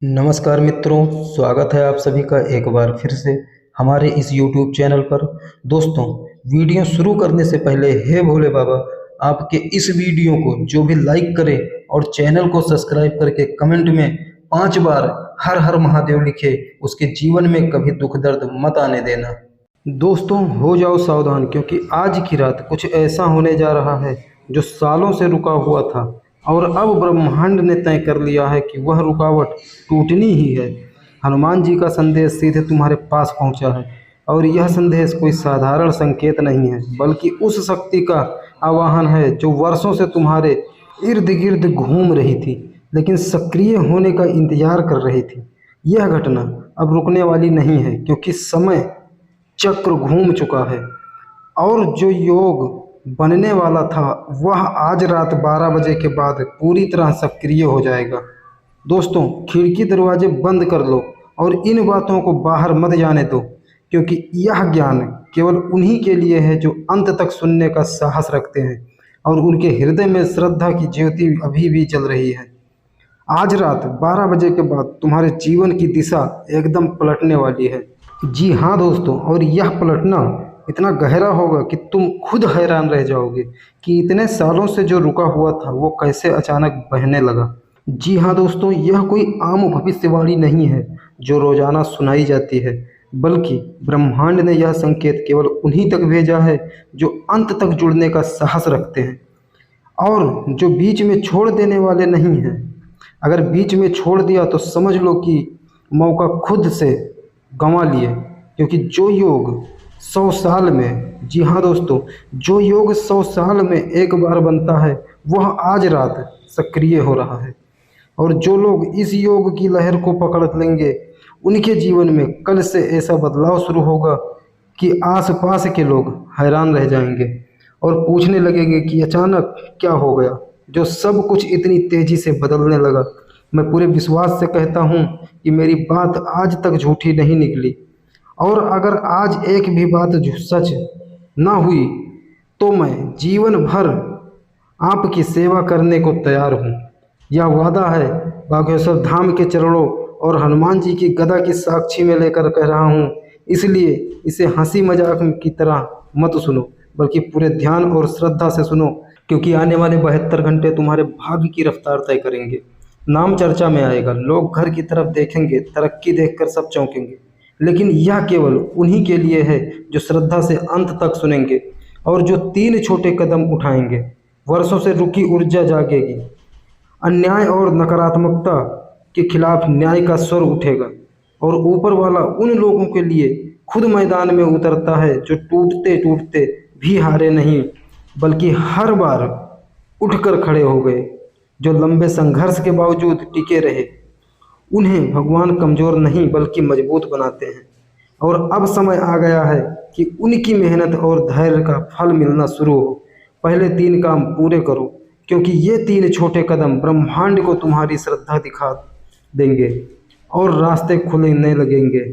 नमस्कार मित्रों, स्वागत है आप सभी का एक बार फिर से हमारे इस YouTube चैनल पर। दोस्तों, वीडियो शुरू करने से पहले हे भोले बाबा आपके इस वीडियो को जो भी लाइक करे और चैनल को सब्सक्राइब करके कमेंट में 5 बार हर हर महादेव लिखे, उसके जीवन में कभी दुख दर्द मत आने देना। दोस्तों, हो जाओ सावधान, क्योंकि आज की रात कुछ ऐसा होने जा रहा है जो सालों से रुका हुआ था और अब ब्रह्मांड ने तय कर लिया है कि वह रुकावट टूटनी ही है। हनुमान जी का संदेश सीधे तुम्हारे पास पहुंचा है और यह संदेश कोई साधारण संकेत नहीं है, बल्कि उस शक्ति का आवाहन है जो वर्षों से तुम्हारे इर्द गिर्द घूम रही थी, लेकिन सक्रिय होने का इंतजार कर रही थी। यह घटना अब रुकने वाली नहीं है, क्योंकि समय चक्र घूम चुका है और जो योग बनने वाला था वह आज रात 12 बजे के बाद पूरी तरह सक्रिय हो जाएगा। दोस्तों, खिड़की दरवाजे बंद कर लो और इन बातों को बाहर मत जाने दो, क्योंकि यह ज्ञान केवल उन्हीं के लिए है जो अंत तक सुनने का साहस रखते हैं और उनके हृदय में श्रद्धा की ज्योति अभी भी जल रही है। आज रात 12 बजे के बाद तुम्हारे जीवन की दिशा एकदम पलटने वाली है। जी हाँ दोस्तों, और यह पलटना इतना गहरा होगा कि तुम खुद हैरान रह जाओगे कि इतने सालों से जो रुका हुआ था वो कैसे अचानक बहने लगा। जी हाँ दोस्तों, यह कोई आम भविष्यवाणी नहीं है जो रोजाना सुनाई जाती है, बल्कि ब्रह्मांड ने यह संकेत केवल उन्हीं तक भेजा है जो अंत तक जुड़ने का साहस रखते हैं और जो बीच में छोड़ देने वाले नहीं हैं। अगर बीच में छोड़ दिया तो समझ लो कि मौका खुद से गंवा लिए, क्योंकि जो योग 100 साल में, जी हाँ दोस्तों, जो योग 100 साल में एक बार बनता है वह आज रात सक्रिय हो रहा है। और जो लोग इस योग की लहर को पकड़ लेंगे उनके जीवन में कल से ऐसा बदलाव शुरू होगा कि आसपास के लोग हैरान रह जाएंगे और पूछने लगेंगे कि अचानक क्या हो गया, जो सब कुछ इतनी तेजी से बदलने लगा। मैं पूरे विश्वास से कहता हूँ कि मेरी बात आज तक झूठी नहीं निकली, और अगर आज एक भी बात सच ना हुई तो मैं जीवन भर आपकी सेवा करने को तैयार हूँ। यह वादा है बागेश्वर धाम के चरणों और हनुमान जी की गदा की साक्षी में लेकर कह रहा हूँ, इसलिए इसे हंसी मजाक की तरह मत सुनो, बल्कि पूरे ध्यान और श्रद्धा से सुनो, क्योंकि आने वाले 72 घंटे तुम्हारे भाग्य की रफ्तार तय करेंगे। नाम चर्चा में आएगा, लोग घर की तरफ देखेंगे, तरक्की देखकर सब चौंकेंगे, लेकिन यह केवल उन्हीं के लिए है जो श्रद्धा से अंत तक सुनेंगे और जो 3 छोटे कदम उठाएंगे। वर्षों से रुकी ऊर्जा जागेगी, अन्याय और नकारात्मकता के खिलाफ न्याय का स्वर उठेगा और ऊपर वाला उन लोगों के लिए खुद मैदान में उतरता है जो टूटते टूटते भी हारे नहीं, बल्कि हर बार उठकर खड़े हो गए, जो लंबे संघर्ष के बावजूद टिके रहे। उन्हें भगवान कमज़ोर नहीं बल्कि मजबूत बनाते हैं, और अब समय आ गया है कि उनकी मेहनत और धैर्य का फल मिलना शुरू हो। पहले 3 काम पूरे करो, क्योंकि ये 3 छोटे कदम ब्रह्मांड को तुम्हारी श्रद्धा दिखा देंगे और रास्ते खुलने लगेंगे।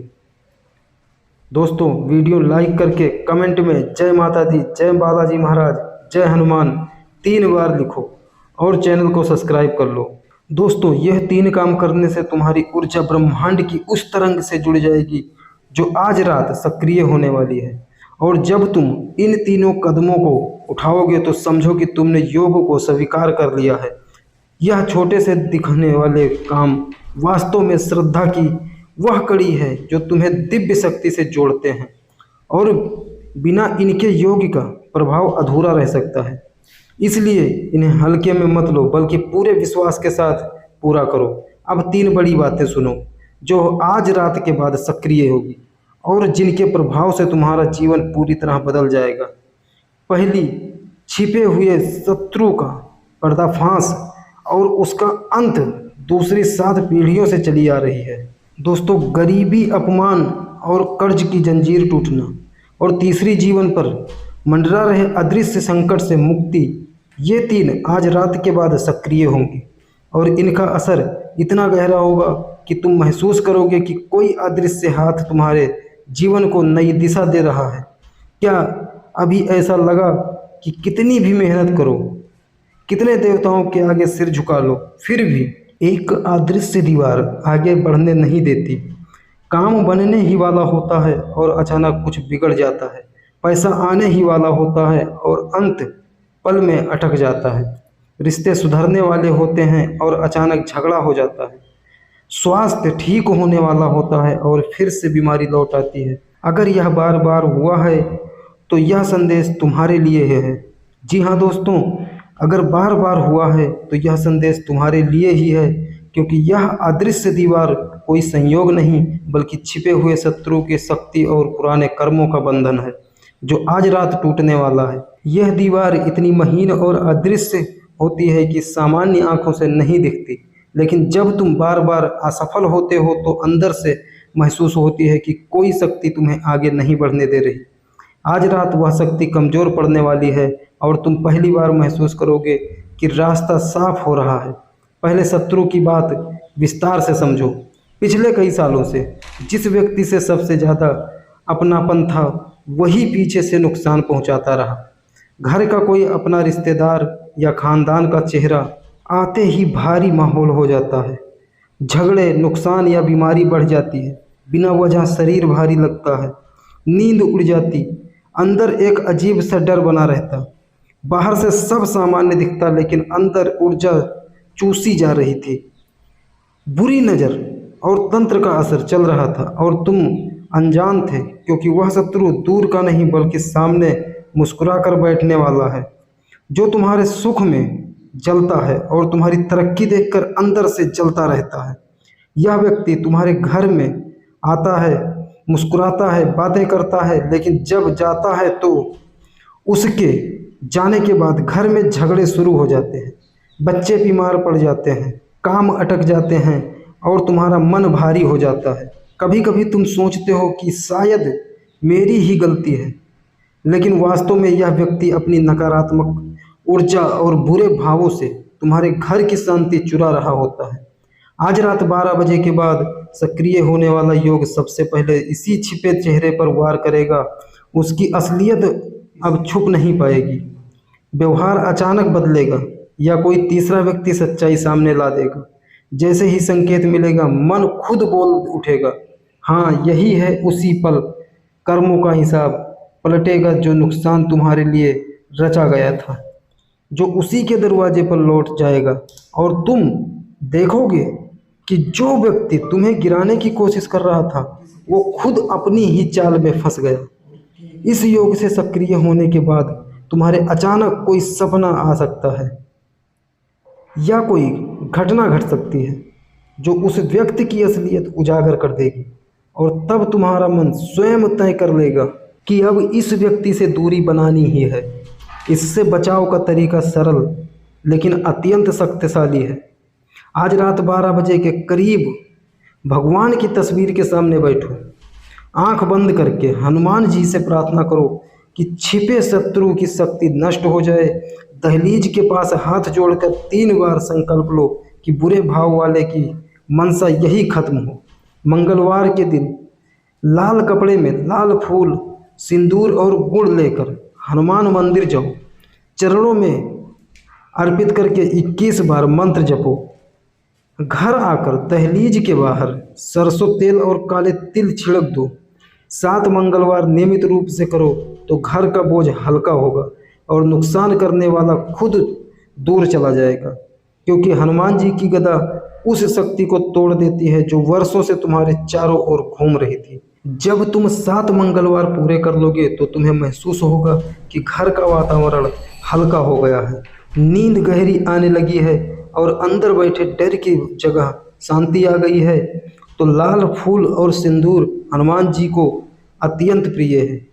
दोस्तों, वीडियो लाइक करके कमेंट में जय माता दी, जय बालाजी महाराज, जय हनुमान 3 बार लिखो और चैनल को सब्सक्राइब कर लो। दोस्तों, यह 3 काम करने से तुम्हारी ऊर्जा ब्रह्मांड की उस तरंग से जुड़ जाएगी जो आज रात सक्रिय होने वाली है, और जब तुम इन 3 कदमों को उठाओगे तो समझो कि तुमने योग को स्वीकार कर लिया है। यह छोटे से दिखने वाले काम वास्तव में श्रद्धा की वह कड़ी है जो तुम्हें दिव्य शक्ति से जोड़ते हैं, और बिना इनके योग का प्रभाव अधूरा रह सकता है। इसलिए इन्हें हल्के में मत लो, बल्कि पूरे विश्वास के साथ पूरा करो। अब 3 बड़ी बातें सुनो जो आज रात के बाद सक्रिय होगी और जिनके प्रभाव से तुम्हारा जीवन पूरी तरह बदल जाएगा। पहली, छिपे हुए शत्रु का पर्दाफाश और उसका अंत। दूसरी, 7 पीढ़ियों से चली आ रही है दोस्तों, गरीबी, अपमान और कर्ज की जंजीर टूटना। और तीसरी, जीवन पर मंडरा रहे अदृश्य संकट से मुक्ति। ये 3 आज रात के बाद सक्रिय होंगी और इनका असर इतना गहरा होगा कि तुम महसूस करोगे कि कोई अदृश्य हाथ तुम्हारे जीवन को नई दिशा दे रहा है। क्या अभी ऐसा लगा कि कितनी भी मेहनत करो, कितने देवताओं के आगे सिर झुका लो, फिर भी एक अदृश्य दीवार आगे बढ़ने नहीं देती। काम बनने ही वाला होता है और अचानक कुछ बिगड़ जाता है। पैसा आने ही वाला होता है और अंत पल में अटक जाता है। रिश्ते सुधरने वाले होते हैं और अचानक झगड़ा हो जाता है। स्वास्थ्य ठीक होने वाला होता है और फिर से बीमारी लौट आती है। अगर यह बार बार हुआ है तो यह संदेश तुम्हारे लिए है। जी हाँ दोस्तों, अगर बार बार हुआ है तो यह संदेश तुम्हारे लिए ही है, क्योंकि यह अदृश्य दीवार कोई संयोग नहीं बल्कि छिपे हुए शत्रु की शक्ति और पुराने कर्मों का बंधन है जो आज रात टूटने वाला है। यह दीवार इतनी महीन और अदृश्य होती है कि सामान्य आंखों से नहीं दिखती, लेकिन जब तुम बार बार असफल होते हो तो अंदर से महसूस होती है कि कोई शक्ति तुम्हें आगे नहीं बढ़ने दे रही। आज रात वह शक्ति कमज़ोर पड़ने वाली है और तुम पहली बार महसूस करोगे कि रास्ता साफ हो रहा है। पहले शत्रु की बात विस्तार से समझो। पिछले कई सालों से जिस व्यक्ति से सबसे ज़्यादा अपनापन था वही पीछे से नुकसान पहुंचाता रहा। घर का कोई अपना रिश्तेदार या खानदान का चेहरा आते ही भारी माहौल हो जाता है। झगड़े, नुकसान या बीमारी बढ़ जाती है। बिना वजह शरीर भारी लगता है, नींद उड़ जाती, अंदर एक अजीब सा डर बना रहता। बाहर से सब सामान्य दिखता लेकिन अंदर ऊर्जा चूसी जा रही थी। बुरी नज़र और तंत्र का असर चल रहा था और तुम अनजान थे, क्योंकि वह शत्रु दूर का नहीं बल्कि सामने मुस्कुरा कर बैठने वाला है, जो तुम्हारे सुख में जलता है और तुम्हारी तरक्की देखकर अंदर से जलता रहता है। यह व्यक्ति तुम्हारे घर में आता है, मुस्कुराता है, बातें करता है, लेकिन जब जाता है तो उसके जाने के बाद घर में झगड़े शुरू हो जाते हैं, बच्चे बीमार पड़ जाते हैं, काम अटक जाते हैं और तुम्हारा मन भारी हो जाता है। कभी कभी तुम सोचते हो कि शायद मेरी ही गलती है, लेकिन वास्तव में यह व्यक्ति अपनी नकारात्मक ऊर्जा और बुरे भावों से तुम्हारे घर की शांति चुरा रहा होता है। आज रात 12 बजे के बाद सक्रिय होने वाला योग सबसे पहले इसी छिपे चेहरे पर वार करेगा। उसकी असलियत अब छुप नहीं पाएगी। व्यवहार अचानक बदलेगा या कोई तीसरा व्यक्ति सच्चाई सामने ला देगा। जैसे ही संकेत मिलेगा मन खुद बोल उठेगा, हाँ यही है। उसी पल कर्मों का हिसाब पलटेगा जो नुकसान तुम्हारे लिए रचा गया था, जो उसी के दरवाजे पर लौट जाएगा और तुम देखोगे कि जो व्यक्ति तुम्हें गिराने की कोशिश कर रहा था वो खुद अपनी ही चाल में फंस गया। इस योग से सक्रिय होने के बाद तुम्हारे अचानक कोई सपना आ सकता है या कोई घटना घट सकती है जो उस व्यक्ति की असलियत उजागर कर देगी, और तब तुम्हारा मन स्वयं तय कर लेगा कि अब इस व्यक्ति से दूरी बनानी ही है। इससे बचाव का तरीका सरल लेकिन अत्यंत शक्तिशाली है। आज रात 12 बजे के करीब भगवान की तस्वीर के सामने बैठो, आंख बंद करके हनुमान जी से प्रार्थना करो कि छिपे शत्रु की शक्ति नष्ट हो जाए। दहलीज के पास हाथ जोड़कर 3 बार संकल्प लो कि बुरे भाव वाले की मनसा यही खत्म हो। मंगलवार के दिन लाल कपड़े में लाल फूल, सिंदूर और गुड़ लेकर हनुमान मंदिर जाओ। चरणों में अर्पित करके 21 बार मंत्र जपो। घर आकर दहलीज के बाहर सरसों तेल और काले तिल छिड़क दो। 7 मंगलवार नियमित रूप से करो तो घर का बोझ हल्का होगा और नुकसान करने वाला खुद दूर चला जाएगा, क्योंकि हनुमान जी की गदा उस शक्ति को तोड़ देती है जो वर्षों से तुम्हारे चारों ओर घूम रही थी। जब तुम 7 मंगलवार पूरे कर लोगे तो तुम्हें महसूस होगा कि घर का वातावरण हल्का हो गया है, नींद गहरी आने लगी है और अंदर बैठे डर की जगह शांति आ गई है। तो लाल फूल और सिंदूर हनुमान जी को अत्यंत प्रिय है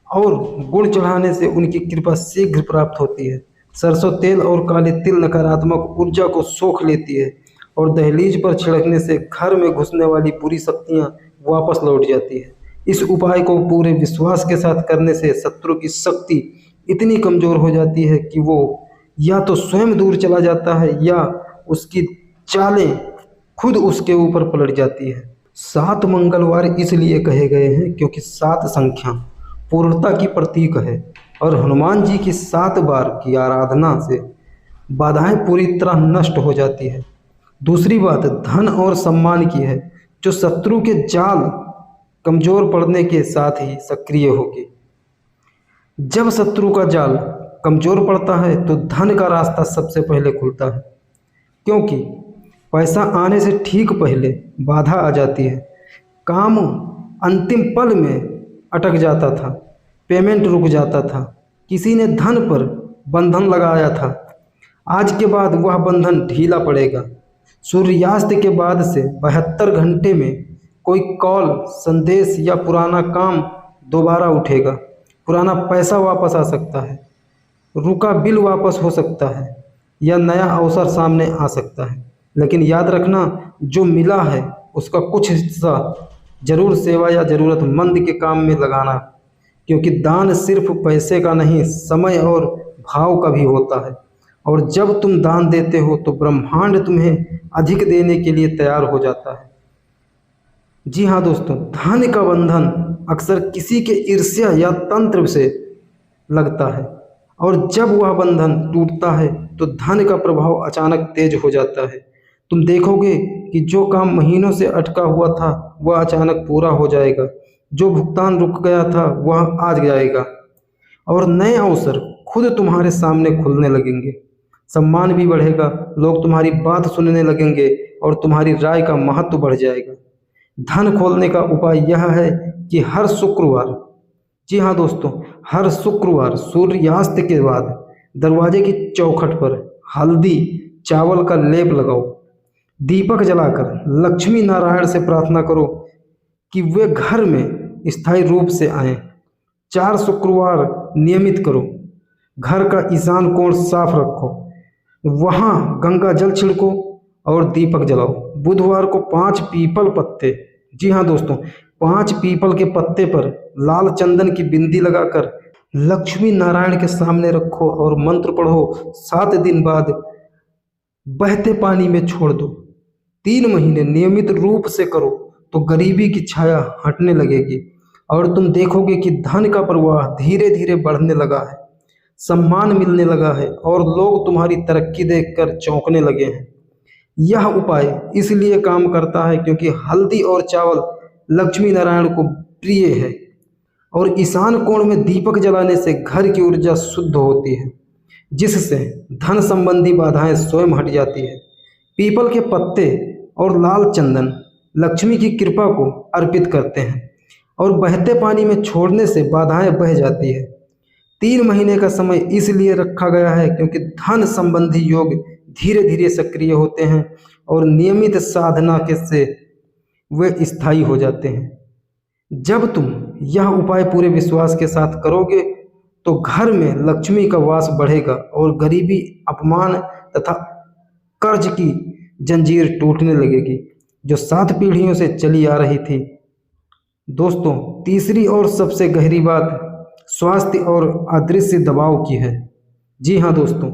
और गुड़ चढ़ाने से उनकी कृपा शीघ्र प्राप्त होती है। सरसों तेल और काले तिल नकारात्मक ऊर्जा को सोख लेती है और दहलीज पर छिड़कने से घर में घुसने वाली बुरी शक्तियाँ वापस लौट जाती है। इस उपाय को पूरे विश्वास के साथ करने से शत्रु की शक्ति इतनी कमज़ोर हो जाती है कि वो या तो स्वयं दूर चला जाता है या उसकी चालें खुद उसके ऊपर पलट जाती है। 7 मंगलवार इसलिए कहे गए हैं क्योंकि 7 संख्या पूर्णता की प्रतीक है और हनुमान जी की 7 बार की आराधना से बाधाएं पूरी तरह नष्ट हो जाती है। दूसरी बात धन और सम्मान की है, जो शत्रु के जाल कमजोर पड़ने के साथ ही सक्रिय होगी। जब शत्रु का जाल कमजोर पड़ता है तो धन का रास्ता सबसे पहले खुलता है, क्योंकि पैसा आने से ठीक पहले बाधा आ जाती है। काम अंतिम पल में अटक जाता था, पेमेंट रुक जाता था, किसी ने धन पर बंधन लगाया था, आज के बाद वह बंधन ढीला पड़ेगा। सूर्यास्त के बाद से 72 घंटे में कोई कॉल, संदेश या पुराना काम दोबारा उठेगा। पुराना पैसा वापस आ सकता है, रुका बिल वापस हो सकता है, या नया अवसर सामने आ सकता है। लेकिन याद रखना, जो मिला है उसका कुछ हिस्सा जरूर सेवा या ज़रूरतमंद के काम में लगाना, क्योंकि दान सिर्फ पैसे का नहीं, समय और भाव का भी होता है। और जब तुम दान देते हो तो ब्रह्मांड तुम्हें अधिक देने के लिए तैयार हो जाता है। जी हाँ दोस्तों, धन का बंधन अक्सर किसी के ईर्ष्या या तंत्र से लगता है, और जब वह बंधन टूटता है तो धन का प्रभाव अचानक तेज हो जाता है। तुम देखोगे कि जो काम महीनों से अटका हुआ था वह अचानक पूरा हो जाएगा, जो भुगतान रुक गया था वह आ जाएगा, और नए अवसर खुद तुम्हारे सामने खुलने लगेंगे। सम्मान भी बढ़ेगा, लोग तुम्हारी बात सुनने लगेंगे और तुम्हारी राय का महत्व बढ़ जाएगा। धन खोलने का उपाय यह है कि हर शुक्रवार, जी हाँ दोस्तों, हर शुक्रवार सूर्यास्त के बाद दरवाजे की चौखट पर हल्दी चावल का लेप लगाओ, दीपक जलाकर लक्ष्मी नारायण से प्रार्थना करो कि वे घर में स्थायी रूप से आएं। 4 शुक्रवार नियमित करो, घर का ईशान कोण साफ रखो, वहाँ गंगा जल छिड़को और दीपक जलाओ। बुधवार को 5 पीपल पत्ते, जी हाँ दोस्तों, 5 पीपल के पत्ते पर लाल चंदन की बिंदी लगाकर लक्ष्मी नारायण के सामने रखो और मंत्र पढ़ो। 7 दिन बाद बहते पानी में छोड़ दो। 3 महीने नियमित रूप से करो तो गरीबी की छाया हटने लगेगी और तुम देखोगे कि धन का प्रवाह धीरे धीरे बढ़ने लगा है, सम्मान मिलने लगा है और लोग तुम्हारी तरक्की देखकर चौंकने लगे हैं। यह उपाय इसलिए काम करता है क्योंकि हल्दी और चावल लक्ष्मी नारायण को प्रिय है, और ईशान कोण में दीपक जलाने से घर की ऊर्जा शुद्ध होती है, जिससे धन संबंधी बाधाएं स्वयं हट जाती है। पीपल के पत्ते और लाल चंदन लक्ष्मी की कृपा को अर्पित करते हैं और बहते पानी में छोड़ने से बाधाएं बह जाती है। 3 महीने का समय इसलिए रखा गया है क्योंकि धन संबंधी योग धीरे धीरे सक्रिय होते हैं और नियमित साधना के से वे स्थायी हो जाते हैं। जब तुम यह उपाय पूरे विश्वास के साथ करोगे तो घर में लक्ष्मी का वास बढ़ेगा और गरीबी, अपमान तथा कर्ज की जंजीर टूटने लगेगी जो 7 पीढ़ियों से चली आ रही थी। दोस्तों, तीसरी और सबसे गहरी बात स्वास्थ्य और अदृश्य दबाव की है। जी हाँ दोस्तों,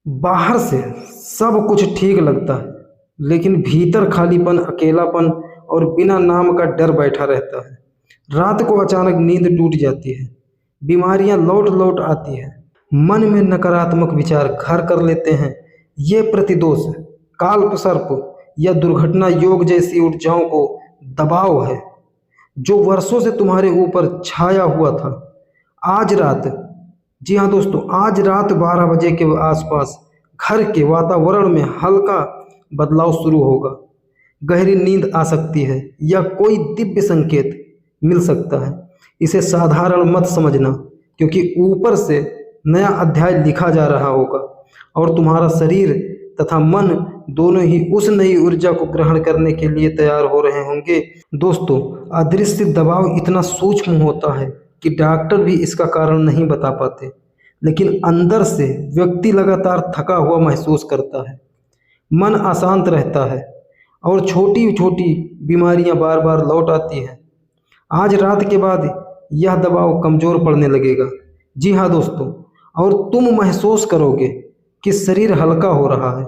बाहर से सब कुछ ठीक लगता है, लेकिन भीतर खालीपन, अकेलापन और बिना नाम का डर बैठा रहता है। रात को अचानक नींद टूट जाती है, बीमारियां लौट लौट आती है, मन में नकारात्मक विचार घर कर लेते हैं। ये प्रतिदोष, काल्प सर्प या दुर्घटना योग जैसी ऊर्जाओं को दबाव है जो वर्षों से तुम्हारे ऊपर छाया हुआ था। आज रात, जी हाँ दोस्तों, आज रात 12 बजे के आसपास घर के वातावरण में हल्का बदलाव शुरू होगा। गहरी नींद आ सकती है या कोई दिव्य संकेत मिल सकता है। इसे साधारण मत समझना, क्योंकि ऊपर से नया अध्याय लिखा जा रहा होगा और तुम्हारा शरीर तथा मन दोनों ही उस नई ऊर्जा को ग्रहण करने के लिए तैयार हो रहे होंगे। दोस्तों, अदृश्य दबाव इतना सूक्ष्म होता है कि डॉक्टर भी इसका कारण नहीं बता पाते, लेकिन अंदर से व्यक्ति लगातार थका हुआ महसूस करता है, मन अशांत रहता है और छोटी छोटी बीमारियां बार बार लौट आती हैं। आज रात के बाद यह दबाव कमज़ोर पड़ने लगेगा। जी हाँ दोस्तों, और तुम महसूस करोगे कि शरीर हल्का हो रहा है,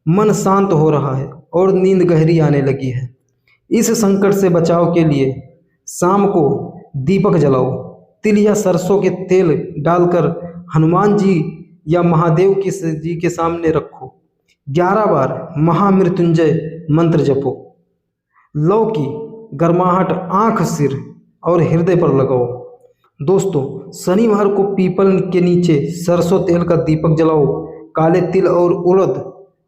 मन शांत हो रहा है और नींद गहरी आने लगी है। इस संकट से बचाव के लिए शाम को दीपक जलाओ, तिल या सरसों के तेल डालकर हनुमान जी या महादेव जी के सामने रखो 11 बार महामृत्युंजय मंत्र जपो। लौ की गर्माहट आंख, सिर और हृदय पर लगाओ। दोस्तों, शनिवार को पीपल के नीचे सरसों तेल का दीपक जलाओ। काले तिल और उड़द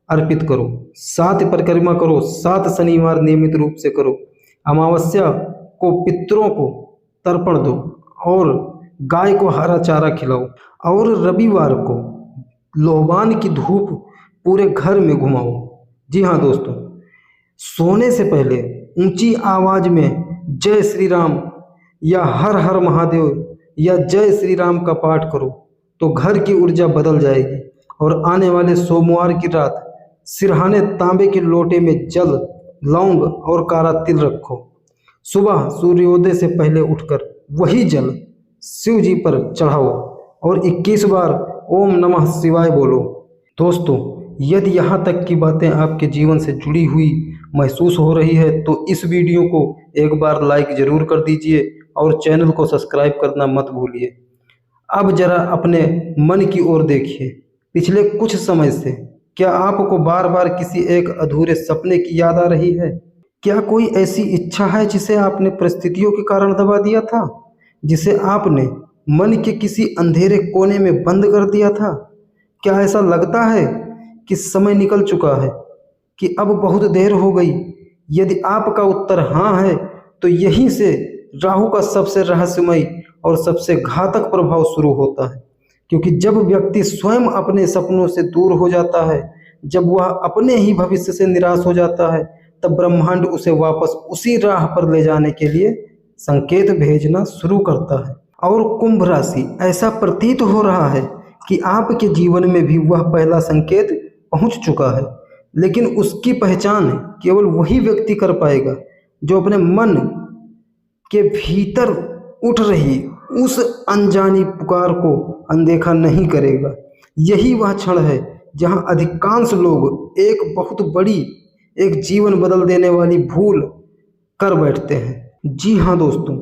अर्पित करो। 7 परिक्रमा करो। 7 शनिवार नियमित रूप से करो। अमावस्या को पितरों को तर्पण दो और गाय को हरा चारा खिलाओ। और रविवार को लोबान की धूप पूरे घर में घुमाओ। जी हाँ दोस्तों, सोने से पहले ऊंची आवाज में जय श्री राम या हर हर महादेव या जय श्री राम का पाठ करो तो घर की ऊर्जा बदल जाएगी। और आने वाले सोमवार की रात सिरहाने तांबे के लोटे में जल, लौंग और काला तिल रखो। सुबह सूर्योदय से पहले उठकर वही जल शिव जी पर चढ़ाओ और 21 बार ओम नमः शिवाय बोलो। दोस्तों, यदि यहाँ तक की बातें आपके जीवन से जुड़ी हुई महसूस हो रही है तो इस वीडियो को एक बार लाइक ज़रूर कर दीजिए और चैनल को सब्सक्राइब करना मत भूलिए। अब जरा अपने मन की ओर देखिए। पिछले कुछ समय से क्या आपको बार बार किसी एक अधूरे सपने की याद आ रही है? क्या कोई ऐसी इच्छा है जिसे आपने परिस्थितियों के कारण दबा दिया था, जिसे आपने मन के किसी अंधेरे कोने में बंद कर दिया था? क्या ऐसा लगता है कि समय निकल चुका है, कि अब बहुत देर हो गई? यदि आपका उत्तर हाँ है तो यहीं से राहु का सबसे रहस्यमय और सबसे घातक प्रभाव शुरू होता है। क्योंकि जब व्यक्ति स्वयं अपने सपनों से दूर हो जाता है, जब वह अपने ही भविष्य से निराश हो जाता है, तब ब्रह्मांड उसे वापस उसी राह पर ले जाने के लिए संकेत भेजना शुरू करता है। और कुंभ राशि, ऐसा प्रतीत हो रहा है कि आपके जीवन में भी वह पहला संकेत पहुंच चुका है, लेकिन उसकी पहचान केवल वही व्यक्ति कर पाएगा जो अपने मन के भीतर उठ रही उस अनजानी पुकार को अनदेखा नहीं करेगा। यही वह क्षण है जहां अधिकांश लोग एक बहुत बड़ी, एक जीवन बदल देने वाली भूल कर बैठते हैं। जी हाँ दोस्तों,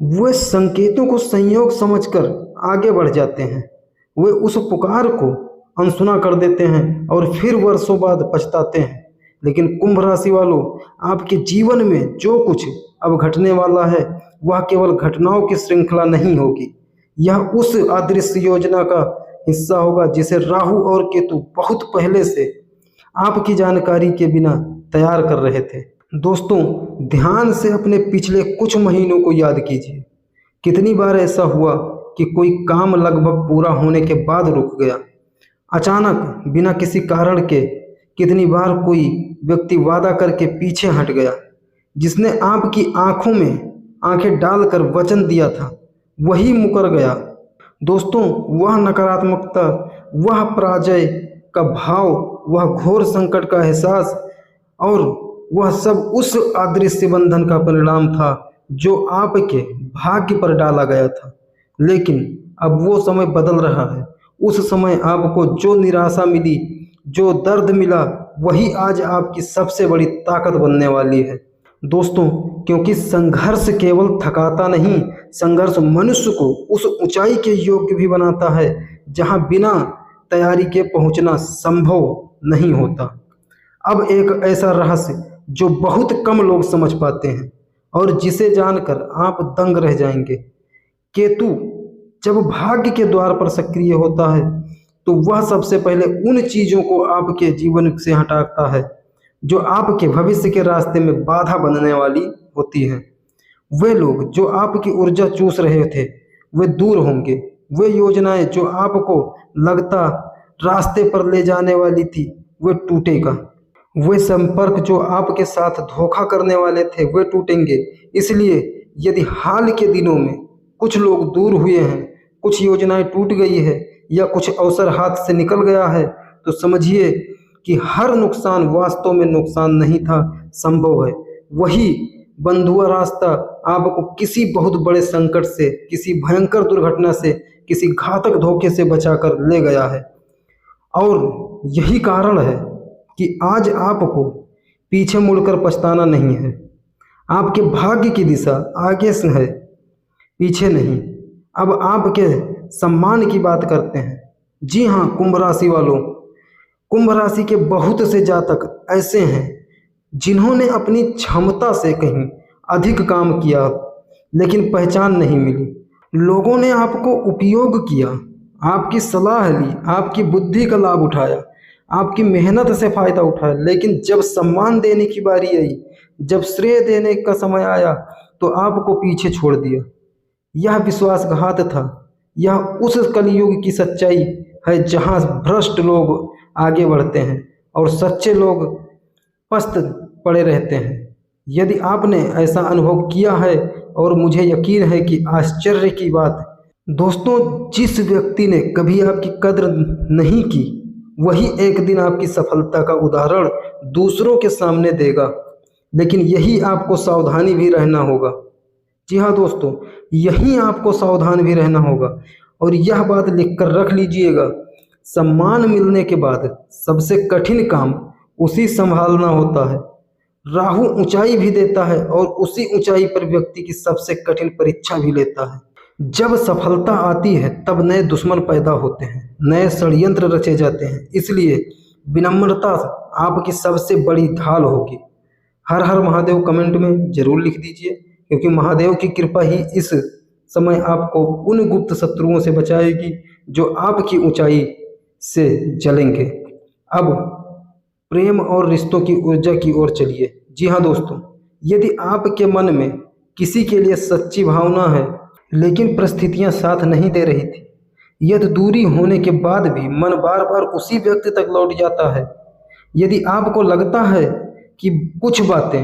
वे संकेतों को संयोग समझकर आगे बढ़ जाते हैं। वे उस पुकार को अनसुना कर देते हैं और फिर वर्षों बाद पछताते हैं। लेकिन कुंभ राशि वालों, आपके जीवन में जो कुछ अब घटने वाला है वह केवल घटनाओं की श्रृंखला नहीं होगी। यह उस अदृश्य योजना का हिस्सा होगा जिसे राहु और केतु बहुत पहले से आपकी जानकारी के बिना तैयार कर रहे थे। दोस्तों, ध्यान से अपने पिछले कुछ महीनों को याद कीजिए। कितनी बार ऐसा हुआ कि कोई काम लगभग पूरा होने के बाद रुक गया, अचानक बिना किसी कारण के? कितनी बार कोई व्यक्ति वादा करके पीछे हट गया, जिसने आपकी आंखों में आंखें डालकर वचन दिया था वही मुकर गया? दोस्तों, वह नकारात्मकता, वह पराजय का भाव, वह घोर संकट का एहसास और वह सब उस अदृश्य बंधन का परिणाम था जो आपके भाग्य पर डाला गया था। लेकिन अब वो समय बदल रहा है। उस समय आपको जो निराशा मिली, जो दर्द मिला, वही आज आपकी सबसे बड़ी ताकत बनने वाली है। दोस्तों, क्योंकि संघर्ष केवल थकाता नहीं, संघर्ष मनुष्य को उस ऊंचाई के योग्य भी बनाता है जहां बिना तैयारी के पहुंचना संभव नहीं होता। अब एक ऐसा रहस्य जो बहुत कम लोग समझ पाते हैं और जिसे जानकर आप दंग रह जाएंगे। केतु जब भाग्य के द्वार पर सक्रिय होता है तो वह सबसे पहले उन चीजों को आपके जीवन से हटाता है जो आपके भविष्य के रास्ते में बाधा बनने वाली होती है। वे लोग जो आपकी ऊर्जा चूस रहे थे वे दूर होंगे। वे योजनाएं जो आपको लगता रास्ते पर ले जाने वाली थी वे टूटेगा। वे संपर्क जो आपके साथ धोखा करने वाले थे वे टूटेंगे। इसलिए यदि हाल के दिनों में कुछ लोग दूर हुए हैं, कुछ योजनाएं टूट गई है या कुछ अवसर हाथ से निकल गया है, तो समझिए कि हर नुकसान वास्तव में नुकसान नहीं था, संभव है वही बंधुआ रास्ता आपको किसी बहुत बड़े संकट से, किसी भयंकर दुर्घटना से, किसी घातक धोखे से बचाकर ले गया है। और यही कारण है कि आज आपको पीछे मुड़कर पछताना नहीं है। आपके भाग्य की दिशा आगे से है, पीछे नहीं। अब आपके सम्मान की बात करते हैं। जी हाँ कुंभ राशि वालों, कुंभ राशि के बहुत से जातक ऐसे हैं जिन्होंने अपनी क्षमता से कहीं अधिक काम किया, लेकिन पहचान नहीं मिली। लोगों ने आपको उपयोग किया, आपकी सलाह ली, आपकी बुद्धि का लाभ उठाया, आपकी मेहनत से फायदा उठाया, लेकिन जब सम्मान देने की बारी आई, जब श्रेय देने का समय आया, तो आपको पीछे छोड़ दिया। यह विश्वासघात था। यह उस कलयुग की सच्चाई है जहां भ्रष्ट लोग आगे बढ़ते हैं और सच्चे लोग पस्त पड़े रहते हैं। यदि आपने ऐसा अनुभव किया है, और मुझे यकीन है कि आश्चर्य की बात, दोस्तों, जिस व्यक्ति ने कभी आपकी कद्र नहीं की, वही एक दिन आपकी सफलता का उदाहरण दूसरों के सामने देगा। लेकिन यही आपको सावधानी भी रहना होगा। जी हाँ दोस्तों, यहीं आपको सावधान भी रहना होगा। और यह बात लिखकर रख लीजिएगा, सम्मान मिलने के बाद सबसे कठिन काम उसी संभालना होता है। राहु ऊंचाई भी देता है और उसी ऊंचाई पर व्यक्ति की सबसे कठिन परीक्षा भी लेता है। जब सफलता आती है तब नए दुश्मन पैदा होते हैं, नए षड्यंत्र रचे जाते हैं। इसलिए विनम्रता आपकी सबसे बड़ी ढाल होगी। हर हर महादेव कमेंट में जरूर लिख दीजिए, क्योंकि महादेव की कृपा ही इस समय आपको उन गुप्त शत्रुओं से बचाएगी जो आपकी ऊंचाई से जलेंगे। अब प्रेम और रिश्तों की ऊर्जा की ओर चलिए। जी हाँ दोस्तों, यदि आपके मन में किसी के लिए सच्ची भावना है, लेकिन परिस्थितियां साथ नहीं दे रही थी, यदि दूरी होने के बाद भी मन बार बार उसी व्यक्ति तक लौट जाता है, यदि आपको लगता है कि कुछ बातें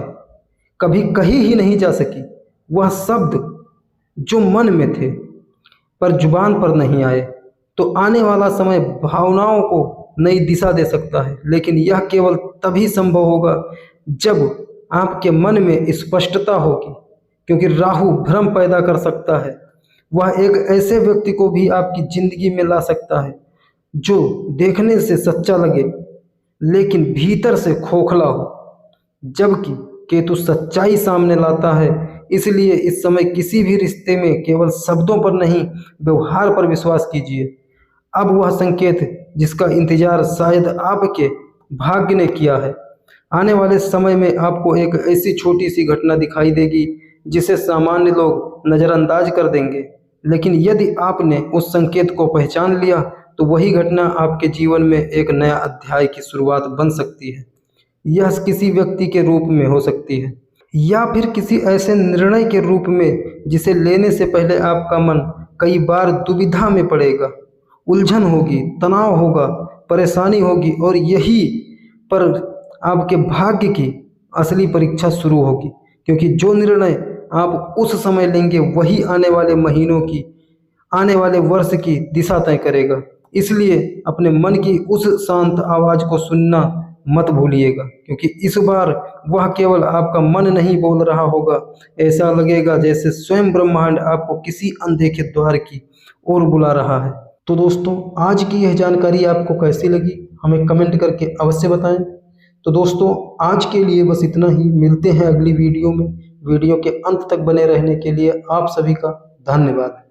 कभी कही ही नहीं जा सकी, वह शब्द जो मन में थे पर जुबान पर नहीं आए, तो आने वाला समय भावनाओं को नई दिशा दे सकता है। लेकिन यह केवल तभी संभव होगा जब आपके मन में स्पष्टता होगी, क्योंकि राहु भ्रम पैदा कर सकता है। वह एक ऐसे व्यक्ति को भी आपकी जिंदगी में ला सकता है जो देखने से सच्चा लगे लेकिन भीतर से खोखला हो, जबकि केतु सच्चाई सामने लाता है। इसलिए इस समय किसी भी रिश्ते में केवल शब्दों पर नहीं, व्यवहार पर विश्वास कीजिए। अब वह संकेत जिसका इंतजार शायद आपके भाग्य ने किया है, आने वाले समय में आपको एक ऐसी छोटी सी घटना दिखाई देगी जिसे सामान्य लोग नज़रअंदाज कर देंगे। लेकिन यदि आपने उस संकेत को पहचान लिया, तो वही घटना आपके जीवन में एक नया अध्याय की शुरुआत बन सकती है। यह किसी व्यक्ति के रूप में हो सकती है, या फिर किसी ऐसे निर्णय के रूप में जिसे लेने से पहले आपका मन कई बार दुविधा में पड़ेगा। उलझन होगी, तनाव होगा, परेशानी होगी, और यही पर आपके भाग्य की असली परीक्षा शुरू होगी। क्योंकि जो निर्णय आप उस समय लेंगे वही आने वाले महीनों की, आने वाले वर्ष की दिशा तय करेगा। इसलिए अपने मन की उस शांत आवाज़ को सुनना मत भूलिएगा, क्योंकि इस बार वह केवल आपका मन नहीं बोल रहा होगा। ऐसा लगेगा जैसे स्वयं ब्रह्मांड आपको किसी अनदेखे द्वार की ओर बुला रहा है। तो दोस्तों, आज की यह जानकारी आपको कैसी लगी, हमें कमेंट करके अवश्य बताएं। तो दोस्तों, आज के लिए बस इतना ही। मिलते हैं अगली वीडियो में। वीडियो के अंत तक बने रहने के लिए आप सभी का धन्यवाद।